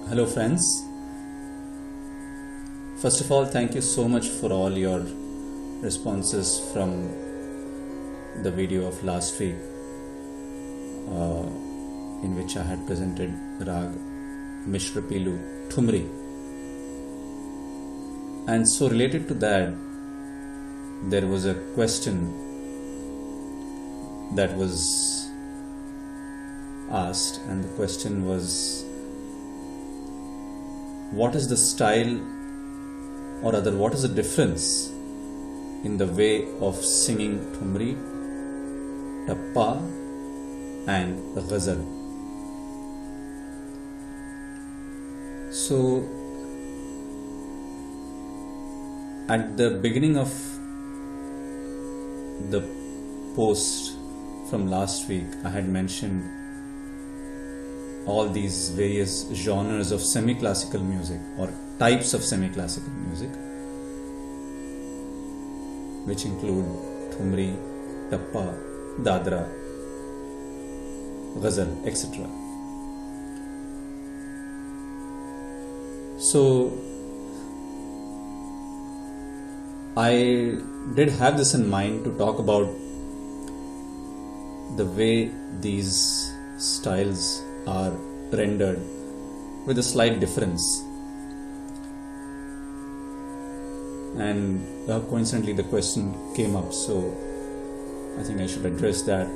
Hello friends. First of all, thank you so much for all your responses from the video of last week in which I had presented Rag Mishra Pilu Thumri. And so related to that, there was a question that was asked, and the question was, what is the style, or rather what is the difference in the way of singing Thumri, Tappa and Ghazal? So at the beginning of the post from last week, I had mentioned all these various genres of semi-classical music or types of semi-classical music, which include Thumri, Tappa, Dadra, Ghazal, etc. So I did have this in mind to talk about the way these styles are rendered with a slight difference, and coincidentally the question came up, so I think I should address that.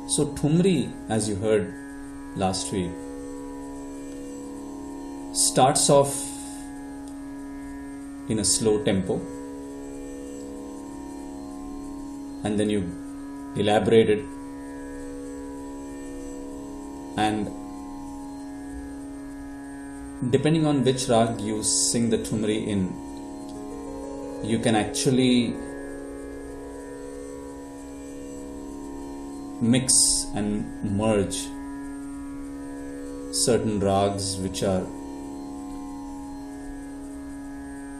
So Thumri, as you heard last week, starts off in a slow tempo, and then you elaborate it, and depending on which rag you sing the Thumri in, you can actually mix and merge certain rags which are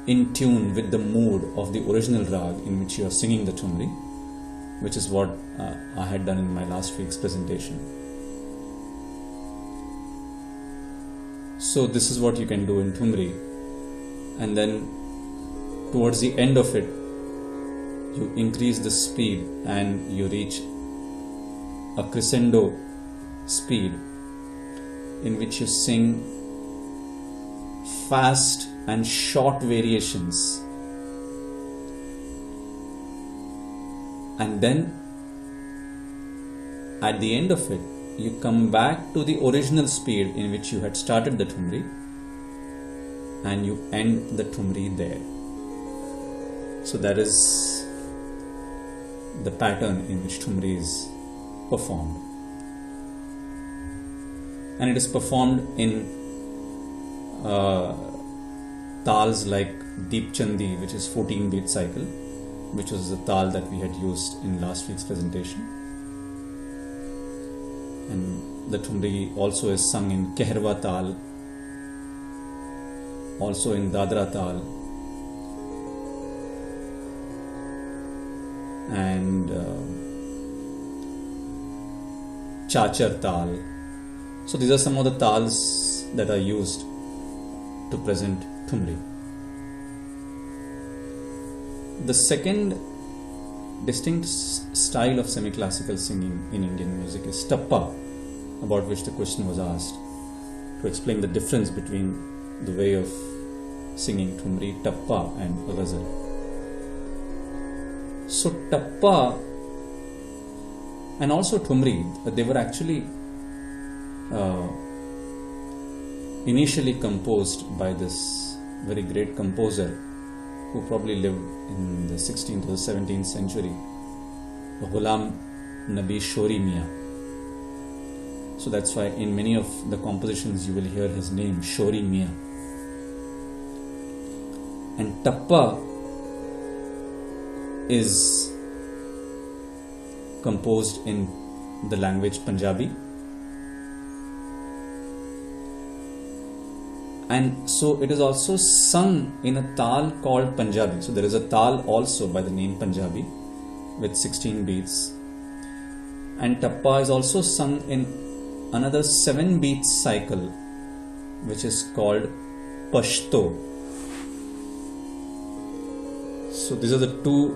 in tune with the mood of the original rag in which you are singing the Thumri, which is what I had done in my last week's presentation. So this is what you can do in Thumri, and then towards the end of it you increase the speed and you reach a crescendo speed in which you sing fast and short variations, and then at the end of it you come back to the original speed in which you had started the Thumri, and you end the Thumri there. So that is the pattern in which Thumri is performed, and it is performed in tals like Deep Chandi, which is 14 beat cycle, which was the tal that we had used in last week's presentation. And the Thumri also is sung in Kehrwa tal, also in Dadra tal, and Chachar tal. So these are some of the tals that are used to present Thumri. The second distinct style of semi-classical singing in Indian music is Tappa, about which the question was asked, to explain the difference between the way of singing Thumri, Tappa and Ghazal. So Tappa and also Thumri, they were actually initially composed by this very great composer who probably lived in the 16th or the 17th century, Ghulam Nabi Shori Mian. So that's why in many of the compositions you will hear his name, Shori Mian. And Tappa is composed in the language Punjabi, and so it is also sung in a tal called Punjabi. So there is a tal also by the name Punjabi with 16 beats, and Tappa is also sung in another 7 beat cycle which is called Pashto. So these are the two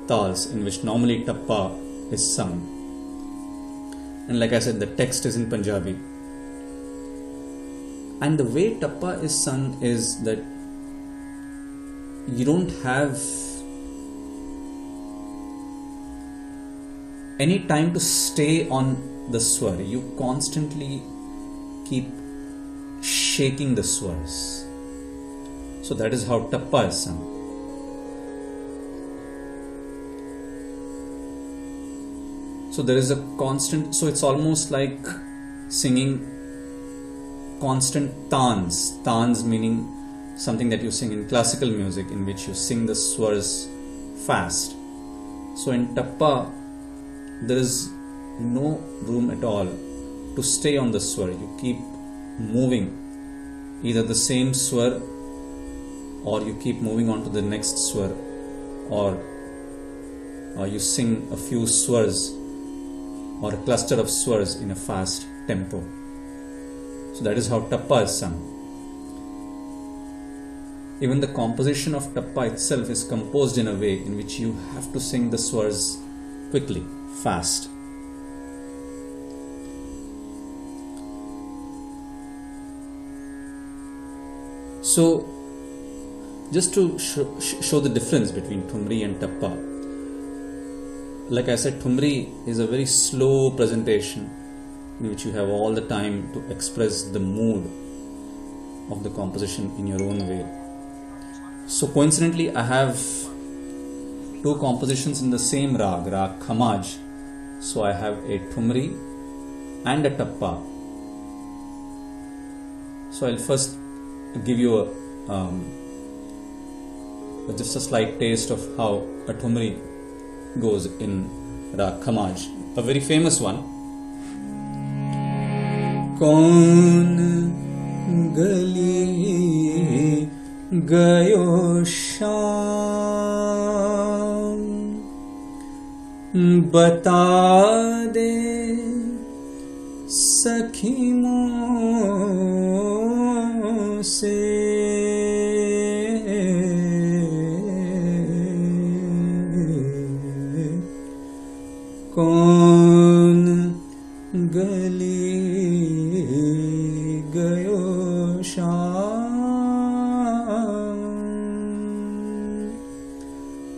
tals in which normally tappa is sung. And like I said, the text is in Punjabi. And the way tappa is sung is that you don't have any time to stay on the swar. You constantly keep shaking the swars. So that is how tappa is sung. So there is a constant, so it's almost like singing constant tans. Tans meaning something that you sing in classical music, in which you sing the swars fast. So in tappa, there is no room at all to stay on the swar. You keep moving either the same swar, or you keep moving on to the next swar, or you sing a few swars or a cluster of swars in a fast tempo. So that is how tappa is sung. Even the composition of tappa itself is composed in a way in which you have to sing the swars quickly, fast. So just to show the difference between Thumri and tappa, like I said, Thumri is a very slow presentation in which you have all the time to express the mood of the composition in your own way. So coincidentally, I have two compositions in the same rag Khamaj. So I have a Thumri and a tappa. So I'll first give you just a slight taste of how a Thumri goes in rag Khamaj, a very famous one. कौन गली गयो शाम बता दे सखी से कौन गली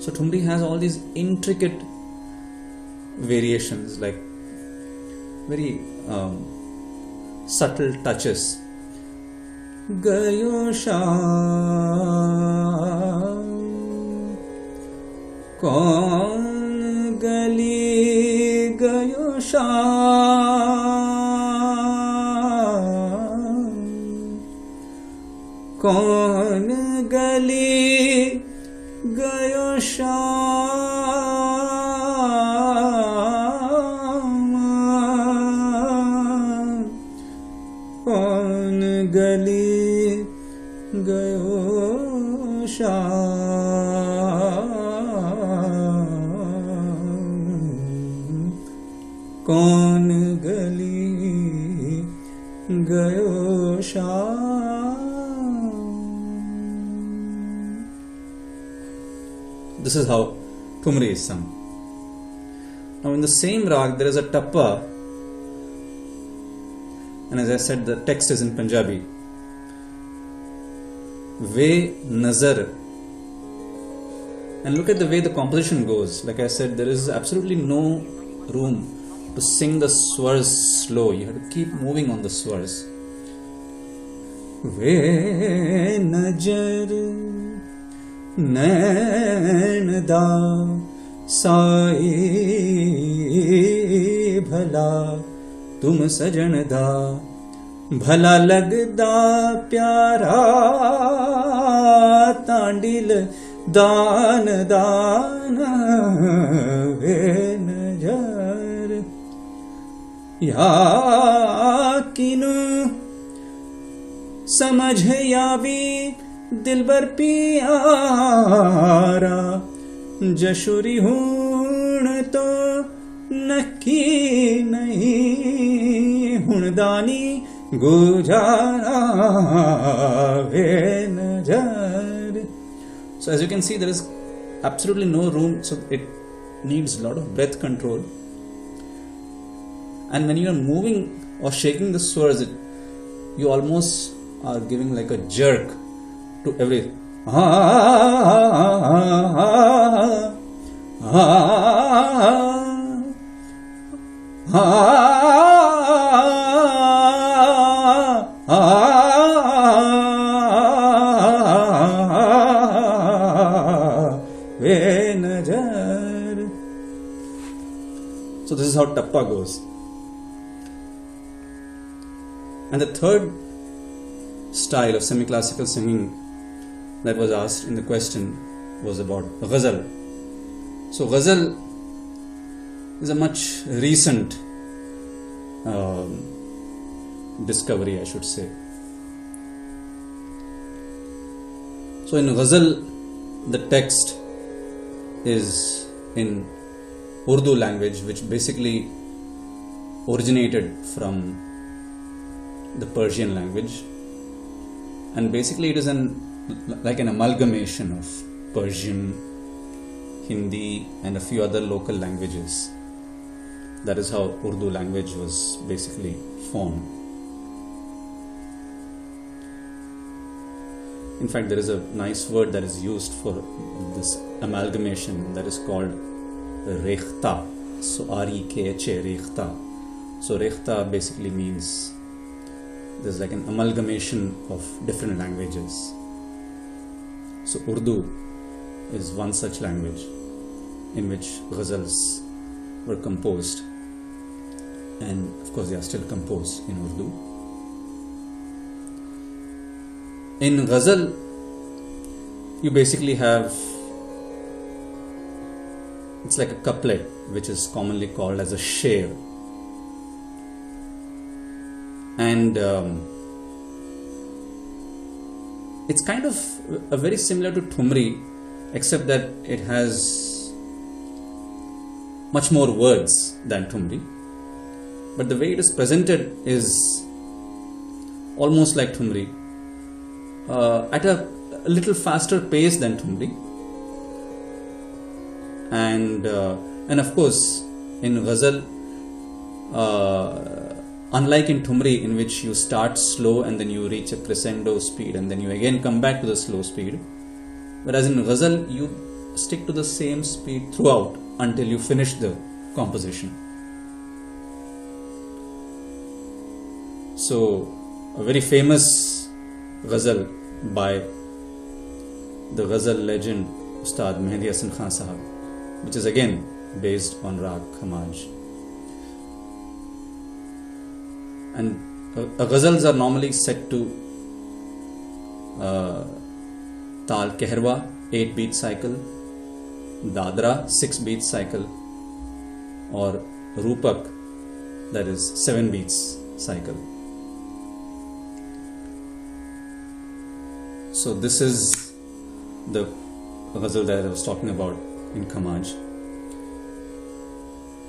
So Thumri has all these intricate variations, like very subtle touches. Gayo sham kaun gali gayo sham kaun gali gayo sham kaun gali gayo sham kaun gali gayo sham. This is how Thumri is sung. Now in the same rag there is a tappa, and as I said, the text is in Punjabi. Ve nazar, and look at the way the composition goes. Like I said, there is absolutely no room to sing the swars slow. You have to keep moving on the swars. Ve nazar नैन दा साई भला तुम सजन दा भला लगदा प्यारा तांडिल दान दान वे नजर या किनु समझ यावी दिलबर पियारा जशुरी हूण तो नक्की नहीं Gujara ve najar. So as you can see, there is absolutely no room, so it needs a lot of breath control. And when you are moving or shaking the swars, you almost are giving like a jerk to every So this is how tappa goes. And the third style of semi-classical singing that was asked in the question was about ghazal. So ghazal is a much recent discovery, I should say. So in ghazal, the text is in Urdu language, which basically originated from the Persian language, and basically it is like an amalgamation of Persian, Hindi and a few other local languages. That is how Urdu language was basically formed. In fact, there is a nice word that is used for this amalgamation that is called rekhta. So R-E-K-H-A, rekhta. So rekhta basically means there's like an amalgamation of different languages. So Urdu is one such language in which ghazals were composed, and of course they are still composed in Urdu. In ghazal, you basically have, it's like a couplet which is commonly called as a sher, and it's kind of very similar to Thumri, except that it has much more words than Thumri, but the way it is presented is almost like Thumri, at a little faster pace than Thumri, and of course in ghazal, unlike in Thumri, in which you start slow and then you reach a crescendo speed and then you again come back to the slow speed, whereas in ghazal you stick to the same speed throughout until you finish the composition. So a very famous ghazal by the ghazal legend Ustad Mehdi Hasan Khan Sahab, which is again based on Rag Khamaj. And ghazals are normally set to Tal Kehrwa, 8-beat cycle, Dadra, 6-beat cycle, or Rupak, that is 7 beats cycle. So this is the ghazal that I was talking about in Khamaj.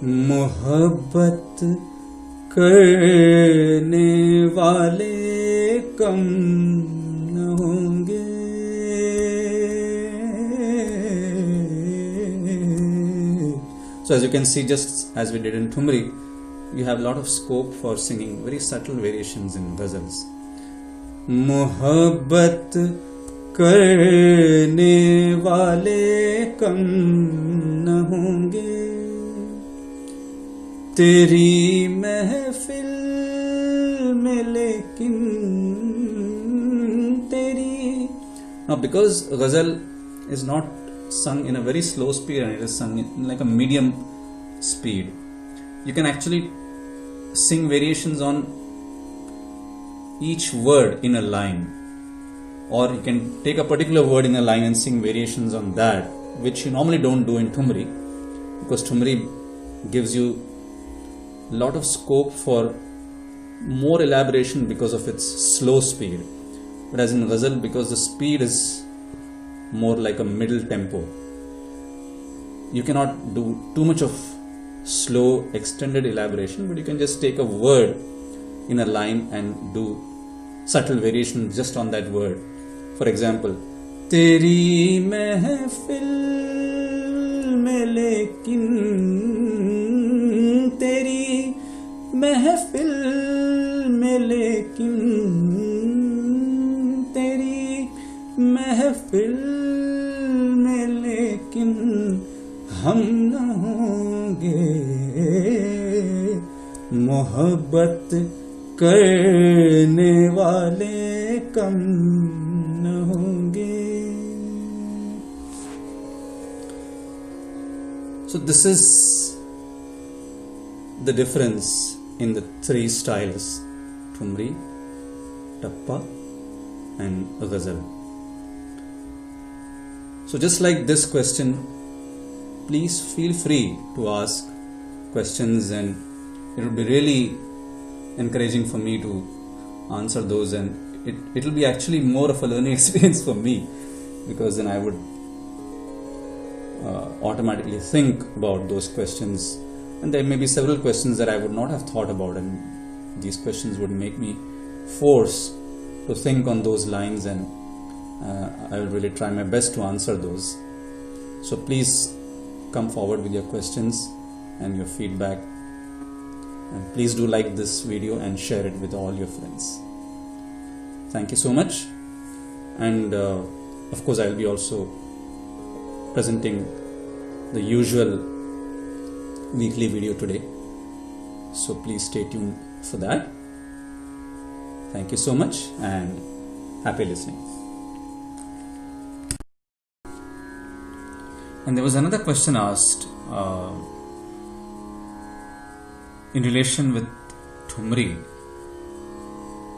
Muhabbat करने वाले कम न होंगे, so as you can see, just as we did in Thumri, you have a lot of scope for singing very subtle variations in ghazals. Muhabbat करने वाले कम न होंगे, तेरी महफिल में लेकिन तेरी. Now because ghazal is not sung in a very slow speed and it is sung in like a medium speed, you can actually sing variations on each word in a line, or you can take a particular word in a line and sing variations on that, which you normally don't do in Thumri, because Thumri gives you a lot of scope for more elaboration because of its slow speed, whereas in ghazal, because the speed is more like a middle tempo, you cannot do too much of slow extended elaboration, but you can just take a word in a line and do subtle variation just on that word. For example, Teri mehfil mein lekin, Teri mehfil mein lekin, Teri mehfil mein lekin hum na honge, मोहब्बत करने वाले कम न होंगे. So this is the difference in the three styles: Thumri, Tappa and Ghazal. So just like this question, please feel free to ask questions, and it will be really encouraging for me to answer those, and it will be actually more of a learning experience for me, because then I would automatically think about those questions, and there may be several questions that I would not have thought about, and these questions would make me force to think on those lines, and I will really try my best to answer those. So please come forward with your questions and your feedback, and please do like this video and share it with all your friends. Thank you so much. And of course I will be also presenting the usual weekly video today, so please stay tuned for that. Thank you so much and happy listening. And there was another question asked in relation with Thumri,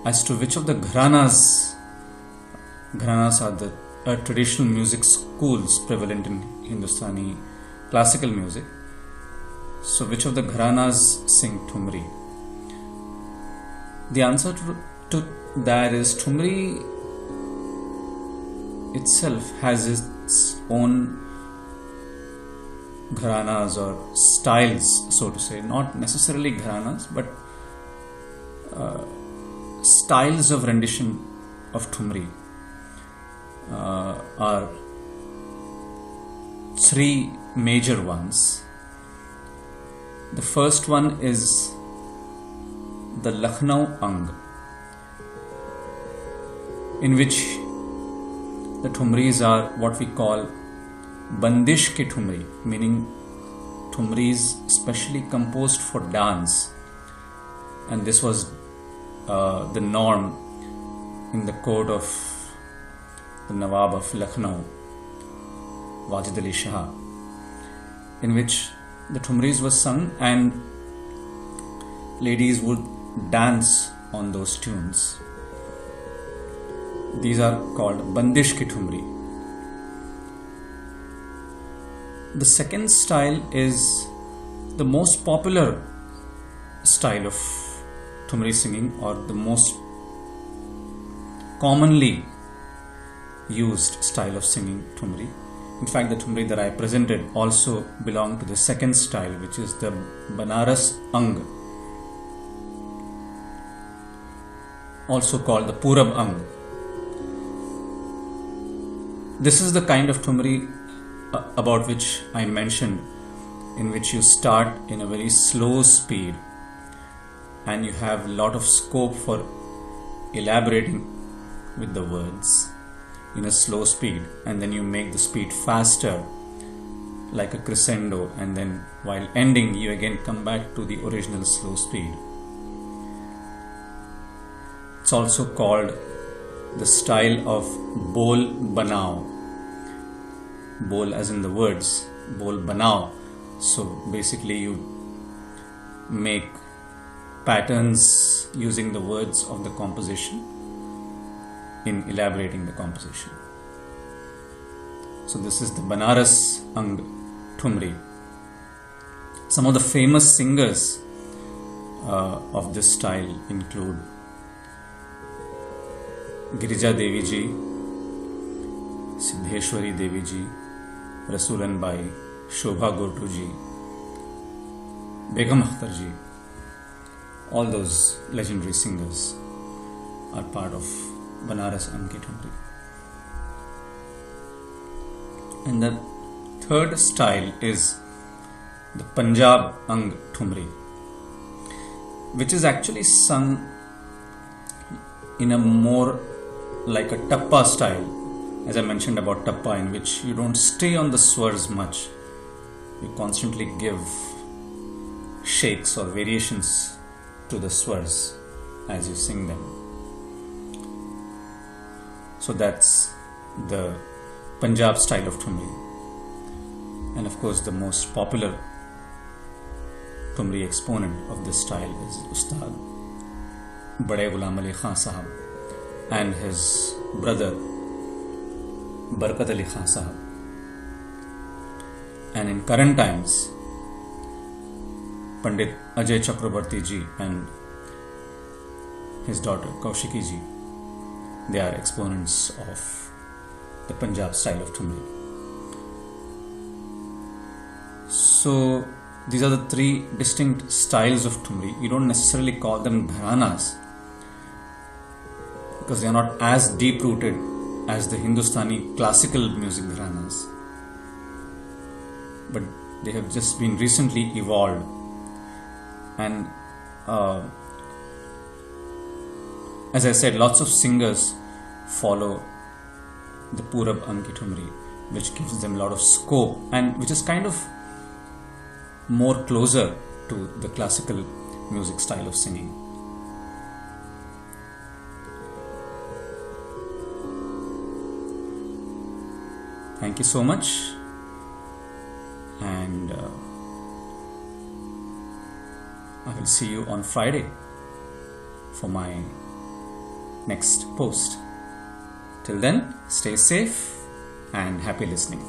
as to which of the gharanas are the traditional music schools prevalent in Hindustani classical music. So which of the gharanas sing Thumri? The answer to that is Thumri itself has its own gharanas or styles, so to say, not necessarily gharanas, but styles of rendition of Thumri are three major ones. The first one is the Lucknow Ang, in which the Thumris are what we call Bandish ke Thumri, meaning Thumris specially composed for dance, and this was the norm in the court of the Nawab of Lucknow, Wajid Ali Shah, in which the Thumris were sung and ladies would dance on those tunes. These are called Bandish ki Thumri. The second style is the most popular style of Thumri singing, or the most commonly used style of singing Thumri. In fact, the Thumri that I presented also belong to the second style, which is the Banaras Ang, also called the Purab Ang. This is the kind of Thumri about which I mentioned, in which you start in a very slow speed and you have a lot of scope for elaborating with the words in a slow speed, and then you make the speed faster like a crescendo, and then while ending you again come back to the original slow speed. It's also called the style of Bol Banao. Bol as in the words, Bol Banao. So basically you make patterns using the words of the composition in elaborating the composition. So this is the Banaras Ang Thumri. Some of the famous singers of this style include Girija Devi ji, Siddheshwari Devi ji, Rasulan Bai, Shobha Gurtu ji, Begum Akhtar ji, all those legendary singers are part of Banaras Ang Ki Thumri. And the third style is the Punjab Ang Thumri, which is actually sung in a more like a tappa style, as I mentioned about tappa, in which you don't stay on the swars much. You constantly give shakes or variations to the swars as you sing them. So that's the Punjab style of Thumri. And of course, the most popular Thumri exponent of this style is Ustad Bade Ghulam Ali Khan Sahab and his brother Barkat Ali Khan Sahab. And in current times, Pandit Ajay Chakrabarti ji and his daughter Kaushiki ji, they are exponents of the Punjab style of Thumri. So these are the three distinct styles of Thumri. You don't necessarily call them gharanas because they are not as deep rooted as the Hindustani classical music gharanas, but they have just been recently evolved. And as I said, lots of singers follow the Purab Ang Ki Thumri, which gives them a lot of scope and which is kind of more closer to the classical music style of singing. Thank you so much, and I will see you on Friday for my next post. Till then, stay safe and happy listening.